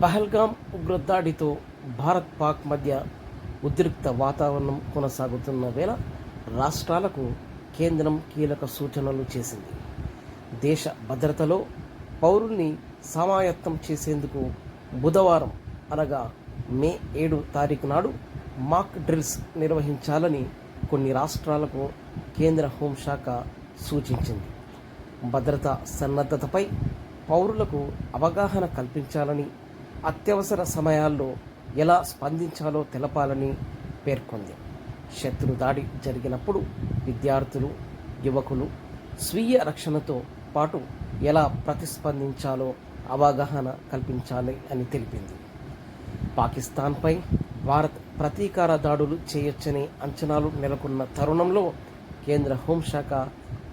పహల్గాం ఉగ్రదాడితో భారత్ పాక్ మధ్య ఉద్రిక్త వాతావరణం కొనసాగుతున్న వేళ రాష్ట్రాలకు కేంద్రం కీలక సూచనలు చేసింది. దేశ భద్రతలో పౌరుల్ని సమాయత్తం చేసేందుకు బుధవారం అనగా మే 7 తారీఖు నాడు మాక్ డ్రిల్స్ నిర్వహించాలని కొన్ని రాష్ట్రాలకు కేంద్ర హోంశాఖ సూచించింది. భద్రతా సన్నద్ధతపై పౌరులకు అవగాహన కల్పించాలని, అత్యవసర సమయాల్లో ఎలా స్పందించాలో తెలపాలని పేర్కొంది. శత్రు దాడి జరిగినప్పుడు విద్యార్థులు, యువకులు స్వీయ రక్షణతో పాటు ఎలా ప్రతిస్పందించాలో అవగాహన కల్పించాలి అని తెలిపింది. పాకిస్తాన్పై భారత్ ప్రతీకార దాడులు చేయొచ్చనే అంచనాలు నెలకొన్న తరుణంలో కేంద్ర హోంశాఖ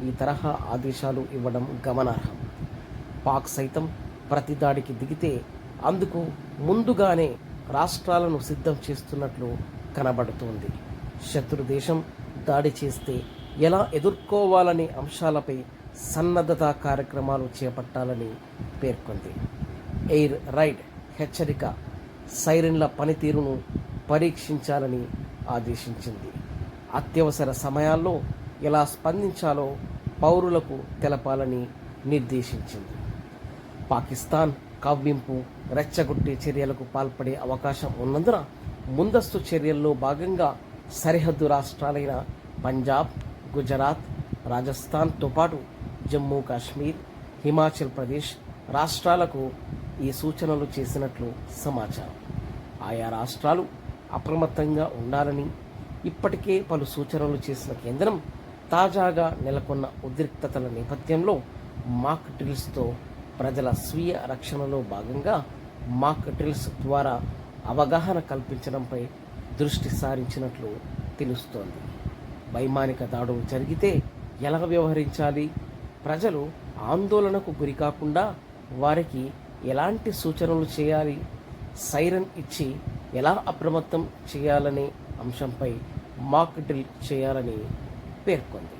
ఈ తరహా ఆదేశాలు ఇవ్వడం గమనార్హం. పాక్ సైతం ప్రతి దాడికి దిగితే అందుకు ముందుగానే రాష్ట్రాలను సిద్ధం చేస్తున్నట్లు కనబడుతోంది. శత్రు దేశం దాడి చేస్తే ఎలా ఎదుర్కోవాలనే అంశాలపై సన్నద్ధతా కార్యక్రమాలు చేపట్టాలని పేర్కొంది. ఎయిర్ రైడ్ హెచ్చరిక సైరన్ల పనితీరును పరీక్షించాలని ఆదేశించింది. అత్యవసర సమయాల్లో ఎలా స్పందించాలో పౌరులకు తెలపాలని నిర్దేశించింది. పాకిస్తాన్ కవ్వింపు, రెచ్చగొట్టే చర్యలకు పాల్పడే అవకాశం ఉన్నందున ముందస్తు చర్యల్లో భాగంగా సరిహద్దు రాష్ట్రాలైన పంజాబ్, గుజరాత్, రాజస్థాన్తో పాటు జమ్మూ కాశ్మీర్, హిమాచల్ ప్రదేశ్ రాష్ట్రాలకు ఈ సూచనలు చేసినట్లు సమాచారం. ఆయా రాష్ట్రాలు అప్రమత్తంగా ఉండాలని ఇప్పటికే పలు సూచనలు చేసిన కేంద్రం తాజాగా నెలకొన్న ఉద్రిక్తతల నేపథ్యంలో మాక్ డ్రిల్స్తో ప్రజల స్వీయ రక్షణలో భాగంగా మాక్ డ్రిల్స్ ద్వారా అవగాహన కల్పించడంపై దృష్టి సారించినట్లు తెలుస్తోంది. వైమానిక దాడులు జరిగితే ఎలా వ్యవహరించాలి, ప్రజలు ఆందోళనకు గురికాకుండా వారికి ఎలాంటి సూచనలు చేయాలి, సైరన్ ఇచ్చి ఎలా అప్రమత్తం చేయాలనే అంశంపై మాక్ డ్రిల్ చేయాలని పేర్కొంది.